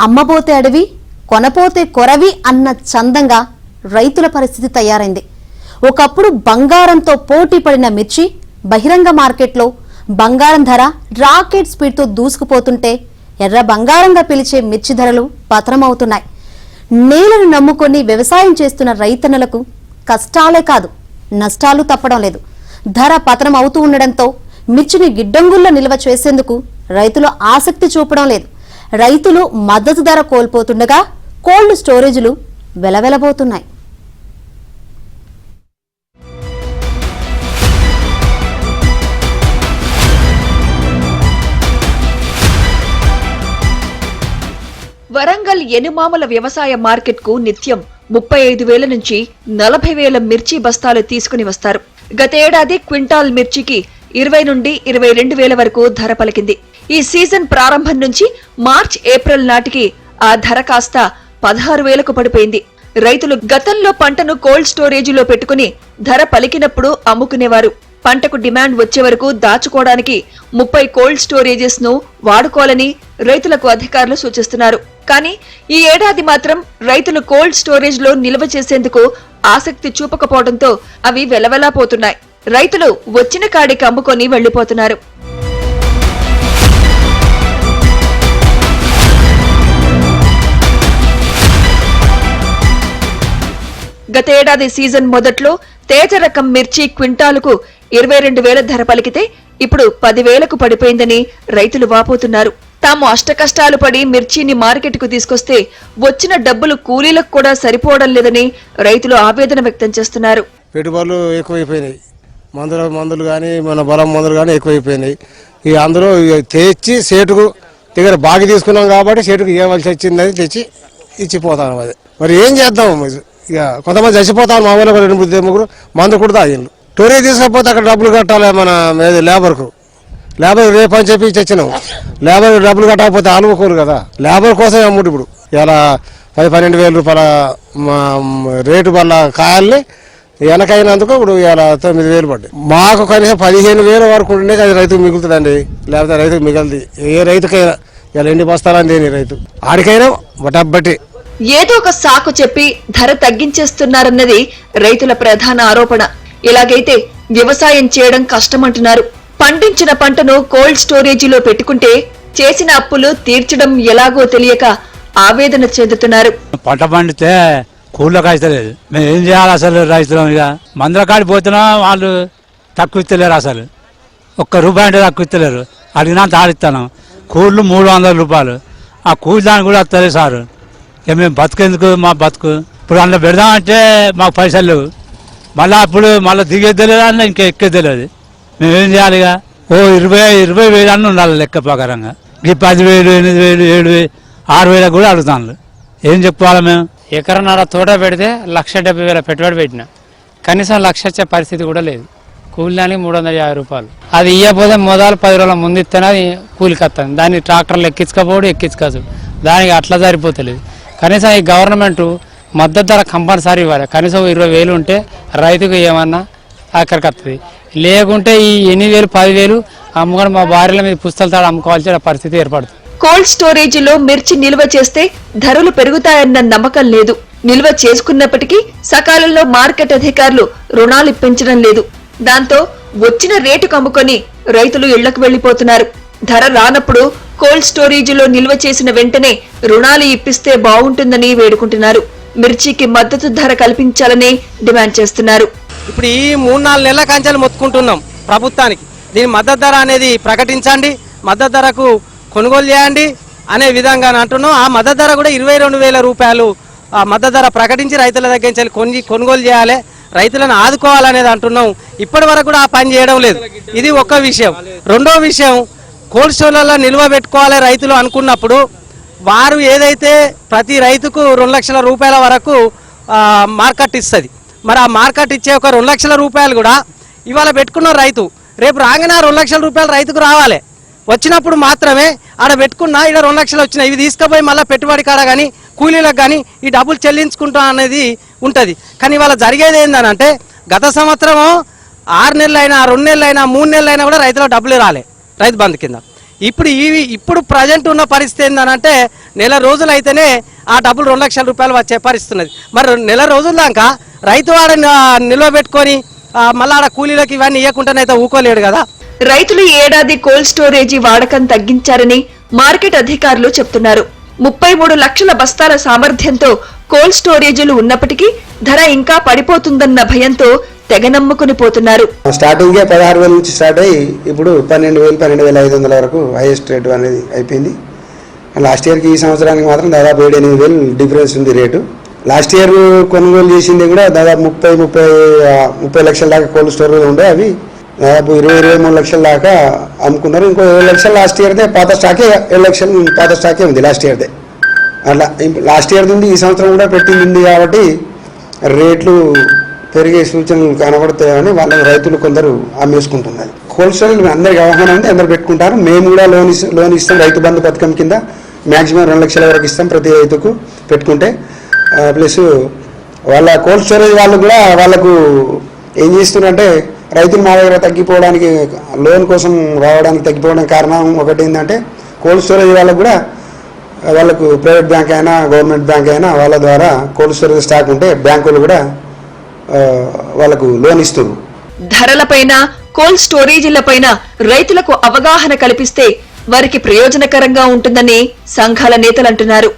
అమ్మబోతే అడవి కొనపోతే కొరవి అన్న చందంగా రైతుల పరిస్థితి తయారైంది. ఒకప్పుడు బంగారంతో పోటీ పడిన మిర్చి బహిరంగ మార్కెట్లో బంగారం ధర రాకెట్ స్పీడ్తో దూసుకుపోతుంటే ఎర్ర బంగారంగా పిలిచే మిర్చి ధరలు పతనమవుతున్నాయి. నేలను నమ్ముకొని వ్యవసాయం చేస్తున్న రైతన్నలకు కష్టాలే కాదు నష్టాలు తప్పడం లేదు. ధర పతనం అవుతూ ఉండడంతో మిర్చిని గిడ్డంగుల్లో నిల్వ చేసేందుకు రైతులు ఆసక్తి చూపడం లేదు. రైతులు మద్దతు ధర కోల్పోతుండగా కోల్డ్ స్టోరేజీలు వెలవెలబోతున్నాయి. వరంగల్ ఎనుమామల వ్యవసాయ మార్కెట్ కు నిత్యం 35,000 నుంచి 40,000 మిర్చి బస్తాలు తీసుకుని వస్తారు. గతేడాది క్వింటాల్ మిర్చికి 20 నుండి 22,000 వరకు ధర పలికింది. ఈ సీజన్ ప్రారంభం నుంచి మార్చ్ ఏప్రిల్ నాటికి ఆ ధర కాస్త 16,000కు పడిపోయింది. రైతులు గతంలో పంటను కోల్డ్ స్టోరేజీలో పెట్టుకుని ధర పలికినప్పుడు అమ్ముకునేవారు. పంటకు డిమాండ్ వచ్చే వరకు దాచుకోవడానికి 30 కోల్డ్ స్టోరేజెస్ ను వాడుకోవాలని రైతులకు అధికారులు సూచిస్తున్నారు. కానీ ఈ ఏడాది మాత్రం రైతులు కోల్డ్ స్టోరేజ్ లో నిల్వ చేసేందుకు ఆసక్తి చూపకపోవడంతో అవి వెలవెలాపోతున్నాయి. రైతులు వచ్చిన కాడికి అమ్ముకొని వెళ్లిపోతున్నారు. గతేడాది సీజన్ మొదట్లో తేజ రకం మిర్చి క్వింటాలుకు 22,000 ధర పలికితే ఇప్పుడు 10,000కు పడిపోయిందని రైతులు వాపోతున్నారు. తాము అష్టకష్టాలు పడి మిర్చిని మార్కెట్కు తీసుకొస్తే వచ్చిన డబ్బులు కూలీలకు కూడా సరిపోవడం లేదని రైతులు ఆవేదన వ్యక్తం చేస్తున్నారు. పెట్టుబడులు ఎక్కువైపోయినాయి, మందులు కానీ మన బలం మందులు కానీ ఎక్కువైపోయినాయి. ఇక అందరూ తెచ్చి సేటుకు దగ్గర బాగా తీసుకున్నాం కాబట్టి సేటుకు ఇవ్వవలసి వచ్చిందని తెచ్చి ఇచ్చిపోతాం. అది మరి ఏం చేద్దాం? ఇక కొంతమంది చచ్చిపోతాను. మా ఊళ్ళో 2-3 మందు కూడా తాగిండు. టోరీ తీసుకపోతే అక్కడ డబ్బులు కట్టాలి. మన లేబర్ రేపు అని చెప్పి చచ్చినాం. లేబర్ డబ్బులు కట్టకపోతే ఆలుకోరు కదా. లేబర్ కోసం అమ్ముడు ఇప్పుడు ఇలా 10-12,000 రూపాయల రేటు వల్ల కాయాలని వెనకైనందుకు ఇప్పుడు ఇలా 9,000 పడ్డాయి. మాకు కనీసం 15,000 వరకు ఉండే అది రైతుకు మిగులుతుందండి. లేకపోతే రైతుకు మిగలది. ఏ రైతుకైనా ఇలా ఎండి బస్తాలని దేని రైతు ఆడికైనా బట్టబట్టి ఏదో ఒక సాకు చెప్పి ధర తగ్గించేస్తున్నారన్నది రైతుల ప్రధాన ఆరోపణ. ఇలాగైతే వ్యవసాయం చేయడం కష్టమంటున్నారు. పండించిన పంటను కోల్డ్ స్టోరేజీలో పెట్టుకుంటే చేసిన అప్పులు తీర్చడం ఎలాగో తెలియక ఆవేదన చెందుతున్నారు. పంట పండితే కూళ్ళకి అయితలేదు. మేము ఏం చేయాలి అసలు? రైతులం ఇక మందుల కాడికి పోతున్నా వాళ్ళు తక్కువ ఇస్తలేరు. అసలు ₹1 అంటే తక్కువ ఇస్తలేరు. అడిగినా తాడిస్తాను. కూళ్ళు 300 రూపాయలు. ఆ కూలి దానికి కూడా వస్తలేదు సార్. ఇక మేము బతుకెందుకు? మా బతుకు ఇప్పుడు అందులో పెడదామంటే మాకు పైసలు లేవు. మళ్ళీ దిగేద్దలేదు అన్న ఇంకా ఎక్కేద్దలేదు. మేమేం చేయాలి? ఇక 20,000 అన్న ఉండాలి లెక్క ప్రకారంగా. ఈ 10,000, 8,000, 7,000, 6,000 కూడా అడుగుతాను. ఏం చెప్పుకోవాలి మేము? ఎకరన్నర తోట పెడితే 1,70,000 పెట్టుబడి పెట్టిన కనీసం 1,00,000 వచ్చే పరిస్థితి కూడా లేదు. కూలిదానికి 350 రూపాయలు. అది ఇవ్వకపోతే మొదలు 10 రోజుల ముందు ఇస్తేనే అది కూలికి వస్తుంది. దాన్ని ట్రాక్టర్లు ఎక్కించుకోవచ్చు. దానికి అట్లా సరిపోతలేదు. కనీసం ఈ గవర్నమెంట్ మద్దతు ధర కంపల్సరీ ఇవ్వాలి. కనీసం 20,000 ఉంటే రైతుకు ఏమన్నా అక్కడికి వస్తుంది. లేకుంటే ఈ 8,000, 10,000 అమ్ముకొని మా భార్యల మీద పుస్తకాలు తాడు అమ్ముకోవాల్సిన పరిస్థితి ఏర్పడుతుంది. కోల్డ్ స్టోరేజీలో మిర్చి నిల్వ చేస్తే ధరలు పెరుగుతాయన్న నమ్మకం లేదు. నిల్వ చేసుకున్నప్పటికీ సకాలంలో మార్కెట్ అధికారులు రుణాలు ఇప్పించడం లేదు. దాంతో వచ్చిన రేటుకు అమ్ముకొని రైతులు ఇళ్లకు వెళ్లిపోతున్నారు. ధర రానప్పుడు కోల్డ్ స్టోరేజీలో నిల్వ చేసిన వెంటనే రుణాలు ఇప్పిస్తే బాగుంటుందని వేడుకుంటున్నారు. మిర్చికి మద్దతు ధర కల్పించాలని డిమాండ్ చేస్తున్నారు. ఇప్పుడు ఈ 3-4 నెలల కంచెలు మొత్తుకుంటున్నాం ప్రభుత్వానికి. దీని మద్దతు ధర అనేది ప్రకటించండి, మద్దతు ధరకు కొనుగోలు చేయండి అనే విధంగా అంటున్నాం. ఆ మద్దతు ధర కూడా 22,000 రూపాయలు మద్దతు ధర ప్రకటించి రైతుల దగ్గర నుంచి కొనుగోలు చేయాలి, రైతులను ఆదుకోవాలనేది అంటున్నాం. ఇప్పటి వరకు కూడా ఆ పని చేయడం లేదు. ఇది ఒక విషయం. రెండో విషయం, కోల్డ్ స్టోర్లలో నిల్వ పెట్టుకోవాలి రైతులు అనుకున్నప్పుడు వారు ఏదైతే ప్రతి రైతుకు 2 లక్షల రూపాయల వరకు మార్కెట్ ఇస్తుంది. మరి ఆ మార్కెట్ ఇచ్చే ఒక 2 లక్షల రూపాయలు కూడా ఇవాళ పెట్టుకున్న రైతు రేపు రాగానే 2 లక్షల రూపాయలు రైతుకు రావాలి. వచ్చినప్పుడు మాత్రమే ఆడ పెట్టుకున్నా ఇక్కడ 2 లక్షలు వచ్చినాయి, ఇవి తీసుకుపోయి మళ్ళీ పెట్టుబడి కాడ కానీ కూలీలకు కానీ ఈ డబ్బులు చెల్లించుకుంటా అనేది ఉంటుంది. కానీ ఇవాళ జరిగేది ఏంటంటే గత సంవత్సరం 6 నెలలైనా 2 నెలలైనా 3 నెలలైనా కూడా రైతులకు డబ్బులు రాలే రైతు బంధు కింద. ఇప్పుడు ప్రజెంట్ ఉన్న పరిస్థితి ఏంటంటే నెల రోజులు అయితేనే ఆ డబ్బులు 2 లక్షల రూపాయలు వచ్చే పరిస్థితి ఉన్నది. మరి నెల రోజుల దాకా రైతు వాడ నిల్వ పెట్టుకొని మళ్ళీ ఆడ కూలీలకు ఇవన్నీ ఇవ్వకుండానైతే ఊకోలేడు కదా. రైతులు ఈ ఏడాది కోల్డ్ స్టోరేజీ వాడకం తగ్గించారని మార్కెట్ అధికారులు చెప్తున్నారు. 33 లక్షల బస్తాల సామర్థ్యంతో కోల్డ్ స్టోరేజీలు ఉన్నప్పటికీ ధర ఇంకా పడిపోతుందన్న భయంతో తెగ నమ్ముకుని పోతున్నారు. స్టార్టింగే 16,000 నుంచి స్టార్ట్ అయ్యి ఇప్పుడు 12,000, 12,500 వరకు హైయెస్ట్ రేటు అనేది అయిపోయింది. లాస్ట్ ఇయర్కి ఈ సంవత్సరానికి మాత్రం దాదాపు 7-8,000 డిఫరెన్స్ ఉంది రేటు. లాస్ట్ ఇయర్ కొనుగోలు చేసింది కూడా దాదాపు 30 లక్షల దాకా కోల్డ్ స్టోరేజ్ ఉండే, అవి దాదాపు 20-23 లక్షల దాకా అమ్ముకున్నారు. ఇంకో 7 లక్షలు లాస్ట్ ఇయర్దే పాత స్టాకే, 7 లక్షలు పాత స్టాకే ఉంది లాస్ట్ ఇయర్దే. అట్లా లాస్ట్ ఇయర్ ఉంది, ఈ సంవత్సరం కూడా పెట్టింది ఉంది కాబట్టి రేట్లు పెరిగే సూచనలు కనబడతాయని వాళ్ళ రైతులు కొందరు అమ్మేసుకుంటున్నారు. కోల్డ్ స్టోరేజ్ అందరికి అవగాహన ఉంది, అందరు పెట్టుకుంటారు. మేము కూడా లోన్ ఇస్తాం, రైతు బంధు పథకం కింద మ్యాక్సిమం 2 లక్షల వరకు ఇస్తాం ప్రతి రైతుకు పెట్టుకుంటే. ప్లస్ వాళ్ళ కోల్డ్ స్టోరేజ్ వాళ్ళు కూడా వాళ్ళకు ఏం చేస్తున్నారంటే రైతులు మా దగ్గర తగ్గిపోవడానికి, లోన్ కోసం రావడానికి తగ్గిపోవడానికి కారణం ఒకటి ఏంటంటే కోల్డ్ స్టోరేజ్ వాళ్ళకు కూడా, వాళ్ళకు ప్రైవేట్ బ్యాంక్ అయినా గవర్నమెంట్ బ్యాంక్ అయినా వాళ్ళ ద్వారా కోల్డ్ స్టోరేజ్ స్టాక్ ఉంటే బ్యాంకులు కూడా వాళ్ళకు లోన్ ఇస్తారు. ధరలపైన కోల్డ్ స్టోరేజీలపైన రైతులకు అవగాహన కల్పిస్తే వారికి ప్రయోజనకరంగా ఉంటుందని సంఘాల నేతలంటున్నారు.